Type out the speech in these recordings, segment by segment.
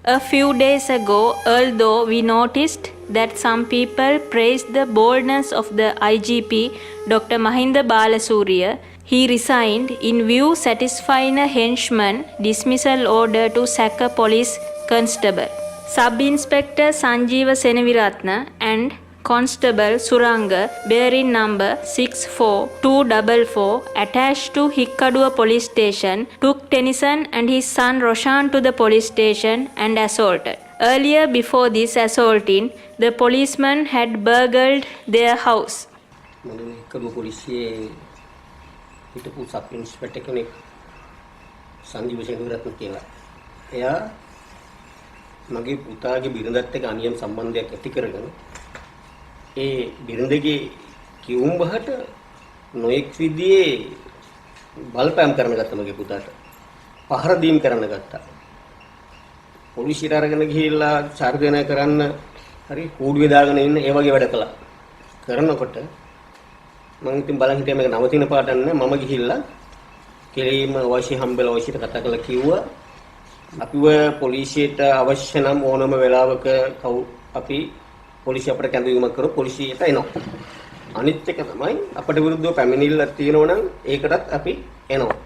A few days ago, although we noticed that some people praised the boldness of the IGP, Dr. Mahinda Balasuriya, he resigned in view satisfying a henchman dismissal order to sack a police constable. Sub-Inspector Sanjeeva Senaviratna and Constable Suranga, bearing number 64244, attached to Hikkadua police station, took Tennyson and his son Roshan to the police station and assaulted. Earlier before this assaulting, the policeman had burgled their house. Hikkadua polisiye හිටපු sub inspector කෙනෙක් සංජීව සෙනවිරත්න කියලා. එයා මගේ පුතාගේ බිරිඳත් එක්ක අනියම් සම්බන්ධයක් ඇති කරගෙන ඒ බිරිඳගේ කිවුම් බහට නොඑක් විදිහේ බලපෑම් කරන්න ගත්තා මගේ පුතාට. පහර දීම් කරන්න ගත්තා. පොලිසියට අරගෙන ගිහිල්ලා චාර්ජනය කරන්න හරි කූඩුවේ දාගෙන ඉන්න ඒ වගේ වැඩ කළා. කරනකොට මම ඉතින් බලන් හිටියා මේක නවතින පාටක් නෑ. මම ගිහිල්ලා කෙලින්ම අවශ්‍ය හම්බෙලා අවශ්‍යට කතා කරලා කිව්වා අපිව පොලිසියට අවශ්‍ය නම් ඕනම වෙලාවක අපි පොලිසිය අපිට කැඳවීමක් කරොත් පොලිසියට එනවා. අනිත් එක තමයි අපිට විරුද්ධව පැමිණිල්ලක් තියෙනවා නම් ඒකටත් අපි එනවා.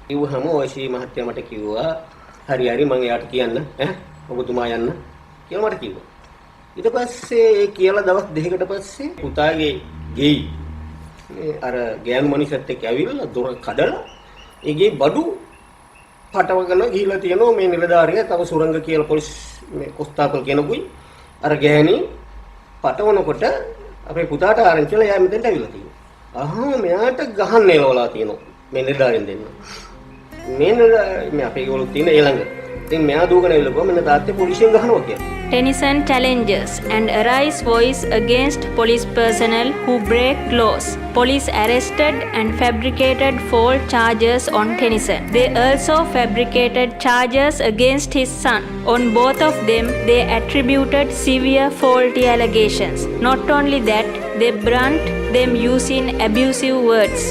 කිව්වහම අවශ්‍ය මහත්තයා මට කිව්වා හරි හරි මම එයාට කියන්න ඔබතුමා යන්න කියලා මට කිව්වා. ඊට පස්සේ ඒ කියලා දවස් දෙකකට පස්සේ පුතාගේ ගෙයි අර ගෑනු මිනිස්සුත් එක්ක ඇවිල්ලා දොර කඩලා ඒගේ බඩු පටවගෙන ගිහිල්ලා තියෙනවා මේ නිලධාරියා තව සුරංග කියලා පොලිස් මේ කොස්තාපල් කෙනෙකුයි අර ගෑණි පටවනකොට අපේ පුතාට ආරංචිලා එයා මෙතෙන්ට ඇවිල්ලා තියෙනවා. මෙයාට ගහන්න එලවලා තියෙනවා මේ නිලධාරියෙන් දෙන්න. මේ අපේ ගෝලු තියෙන ඊළඟ. ඉතින් මෙයා දුවගෙන ඇවිල්ලා ගියා මෙන්න තාත්තේ පොලිසියෙන් ගහනවා කියලා. Tennyson challenges and arise voice against police personnel who break laws. Police arrested and fabricated false charges on Tennyson. They also fabricated charges against his son. On both of them, they attributed severe faulty allegations. Not only that, they brunt them using abusive words.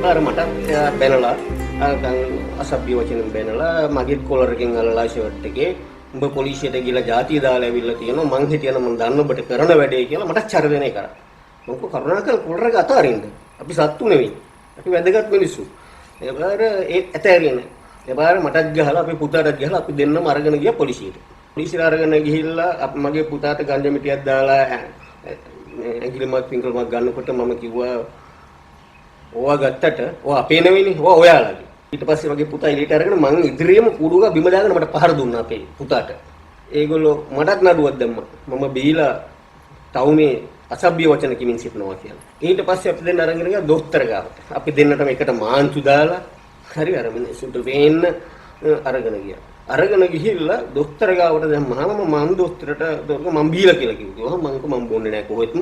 මට බැනලා අසභ්‍ය වචන බැනලා මගේ collar එකෙන් අල්ලලා shirt එකේ උඹ පොලිසියට ගිහලා ජාතිය දාලා ඇවිල්ලා තියෙනවා මං හිටියනම් මං දන්න ඔබට කරන වැඩේ කියලා මට චර්වණය කරා. මම කරුණාකර කොලර් එක අතාරින්න. අපි සත්තු නෙවෙයි. අපි වැදගත් මිනිස්සු. ඒ බාර ඒ ඇතෑරියේ. ඒ බාර මටත් ගහලා අපේ පුතාටත් ගහලා අපි දෙන්නම අරගෙන ගියා පොලිසියට. පොලිසියට අරගෙන ගිහිල්ලා මගේ පුතාට ගංජා මිටියක් දාලා ඇඟිලිමත් පින්කල්මක් ගන්නකොට මම කිව්වා ඕවා ගත්තට ඕවා අපේ නෙවෙයිනේ. ඕවා ඔයාලගේ. ඊට පස්සේ මගේ පුතා එළියට අරගෙන මං ඉදිරියේම කූඩුවක බිම දාගෙන මට පහර දුන්නා අපේ පුතාට. ඒගොල්ලෝ මටත් නඩුවක් දැම්මා. මම බීලා ටවුනේ අසභ්‍ය වචන කිමින් සිටනවා කියලා. ඊට පස්සේ අපි දෙන්න අරගෙන ගියා දොස්තර ගාවට. අපි දෙන්නටම එකට මාංචු දාලා හරි අර මිනිස්සුන්ට වෙන්න අරගෙන ගියා. අරගෙන ගිහිල්ලා දොස්තර ගාවට දැම්මහම මම දොස්තරට මම බීලා කියලා කිව්වා. මම බොන්නේ නැහැ කොහෙත්ම.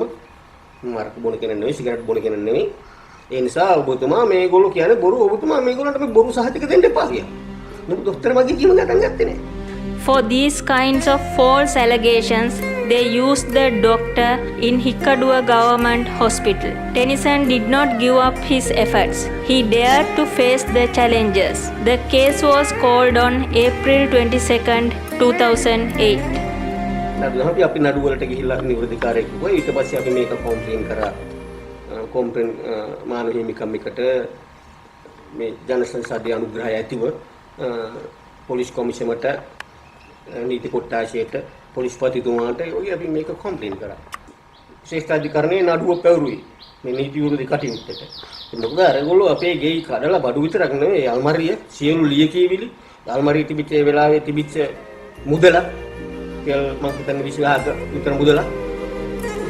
මම අරක බොන කෙනෙක් නෙවෙයි සිගරට් බොන කෙනෙක් නෙවෙයි. ඒ නිසා ඔබතුමා මේගොල්ලෝ කියන්නේ බොරු ඔබතුමා මේගොල්ලන්ට මේ බොරු සහතික දෙන්න එපා කියලා. නමුත් දොස්තර මගේ කීම ගණන් ගත්තේ නැහැ. For these kinds of false allegations, they used the doctor in Hikkadua Government Hospital. Tennyson did not give up his efforts. He dared to face the challenges. The case was called on April 22nd, 2008. අපි නඩු වලට ගිහිල්ලා නිවැරදිකාරයෙක් කිව්වා. ඊට පස්සේ අපි මේක complain කරා. කොම්ප්ලේන් මානව හිමිකම් එකට මේ ජන සංසදීය අනුග්‍රහය ඇතිව පොලිස් කොමිසමට නීති කොට්ටාශයට පොලිස්පතිතුමාට ඔය අපි මේක කම්ප්ලේන් කරා. ශ්‍රේෂ්ඨාධිකරණයේ නඩුව පැවරුවේ මේ නීති විරෝධී කටයුත්තට. මොකද අරගොල්ලෝ අපේ ගෙයි කඩලා බඩු විතරක් නෙවෙයි අල්මාරිය සියලු ලියකියවිලි අල්මාරිය තිබිච්ච ඒ වෙලාවේ තිබිච්ච මුදල මම හිතන්නේ 25ක විතර මුදල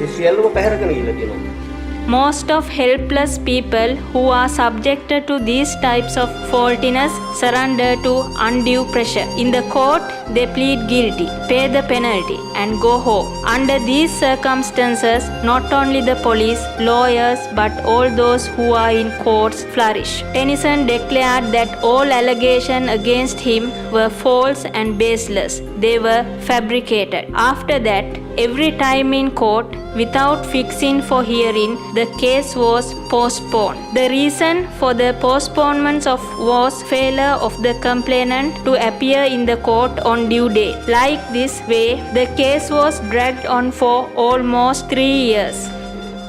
ඒ සියල්ලම පැහැරගෙන ගිහලා තියෙනවා. Most of helpless people who are subjected to these types of faultiness surrender to undue pressure. In the court, they plead guilty, pay the penalty, and go home. Under these circumstances, not only the police, lawyers, but all those who are in courts flourish. Tennyson declared that all allegations against him were false and baseless. They were fabricated. After that, every time in court without fixing for hearing, the case was postponed. The reason for the postponement was failure of the complainant to appear in the court on due date. Like this way, the case was dragged on for almost 3 years.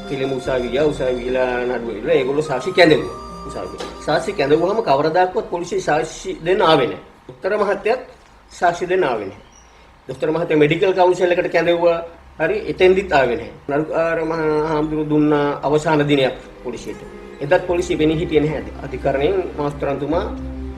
පිළිම උසාවිය උසාවියලා නඩුවෙලා ඒගොල්ලෝ සාක්ෂි කැඳවුවා. උසාවිය. සාක්ෂි කැඳවුවාම කවරදාකවත් පොලිසිය සාක්ෂි දෙන්න ආවේ නැහැ. උත්තර මහත්තයත් සාක්ෂි දෙන්න ආවේ නැහැ. දොස්තර මහත්තයා මෙඩිකල් කවුන්සිල් එකට කැඳවුවා. හරි එතෙන්දිත් ආවේ නැහැ. නඩුකාර මහාමුදුරු දුන්නා අවසාන දිනයක් පොලිසියට. එදත් පොලිසිය වෙන්නේ හිටියේ නැහැ. අධිකරණයෙන් මාස්තරන්තුමා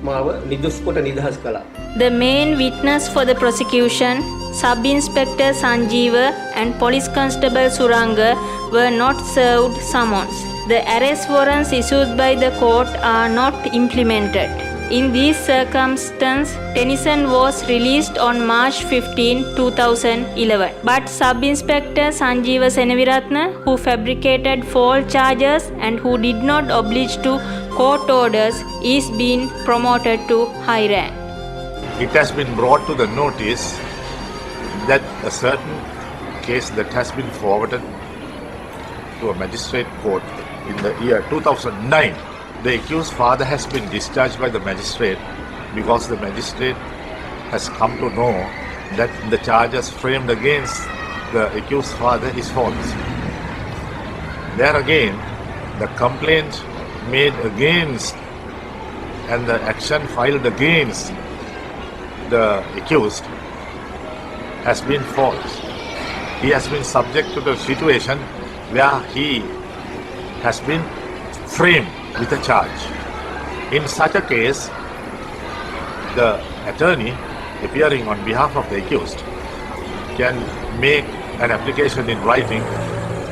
මාව නිදොස් කොට නිදහස් කළා. The main witness for the prosecution, Sub-Inspector Sanjeeva and Police Constable Suranga, were not served summons. The arrest warrants issued by the court are not implemented. In these circumstances, Tennyson was released on March 15, 2011. But Sub-Inspector Sanjeeva Senaviratna, who fabricated false charges and who did not oblige to court orders, is being promoted to high rank. It has been brought to the notice that a certain case that has been forwarded to a magistrate court in the year 2009, the accused father has been discharged by the magistrate because the magistrate has come to know that the charges framed against the accused father is false. There again, the complaint made against and the action filed against the accused has been false. He has been subject to the situation where he has been framed with a charge. In such a case, the attorney appearing on behalf of the accused can make an application in writing,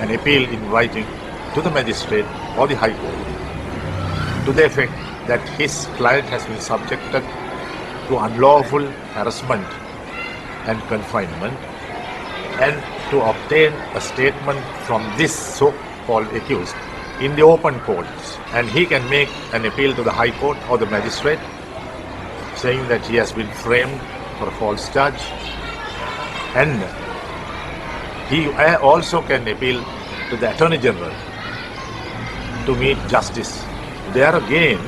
an appeal in writing to the magistrate or the High Court to the effect that his client has been subjected to unlawful harassment and confinement, and to obtain a statement from this so-called accused in the open courts. And he can make an appeal to the High Court or the magistrate saying that he has been framed for a false charge, and he also can appeal to the Attorney General to meet justice. There again,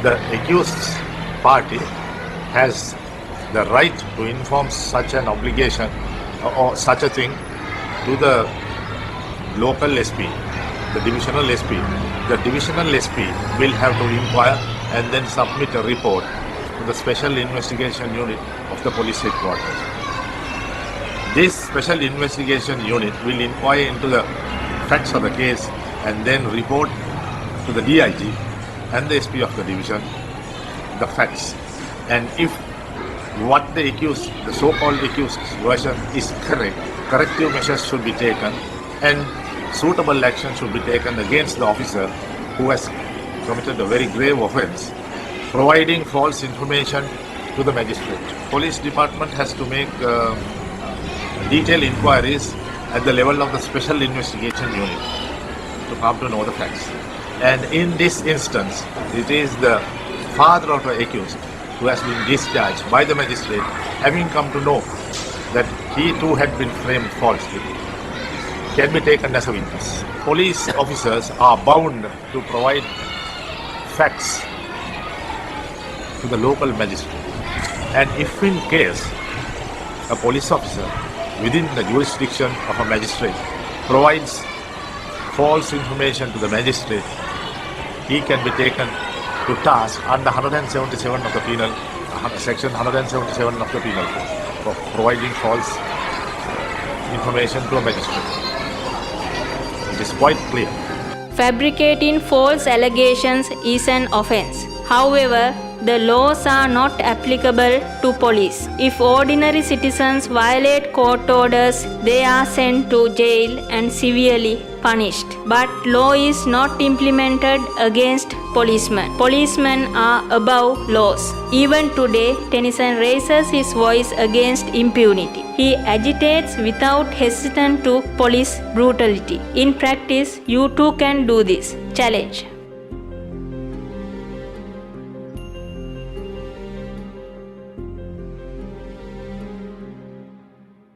the accused party has the right to inform such an obligation or such a thing to the local SP, the divisional SP. The divisional SP will have to inquire and then submit a report to the Special Investigation Unit of the Police Headquarters. This Special Investigation Unit will inquire into the facts of the case and then report to the DIG and the SP of the division the facts. And if what the accused, the so-called accused's version is correct, corrective measures should be taken and suitable action should be taken against the officer who has committed a very grave offence, providing false information to the magistrate. Police department has to make detailed inquiries at the level of the Special Investigation Unit to come to know the facts. And in this instance, it is the father of the accused who has been discharged by the magistrate, having come to know that he too had been framed falsely, can be taken as a witness. Police officers are bound to provide facts to the local magistrate. And if in case a police officer within the jurisdiction of a magistrate provides false information to the magistrate, he can be taken to task under 177 of the penal, section 177 of the penal code for providing false information to a magistrate. It is quite clear. Fabricating false allegations is an offense. However, the laws are not applicable to police. If ordinary citizens violate court orders, they are sent to jail and severely punished. But law is not implemented against policemen. Policemen are above laws. Even today, Tennyson raises his voice against impunity. He agitates without hesitation to police brutality. In practice, you too can do this. Challenge.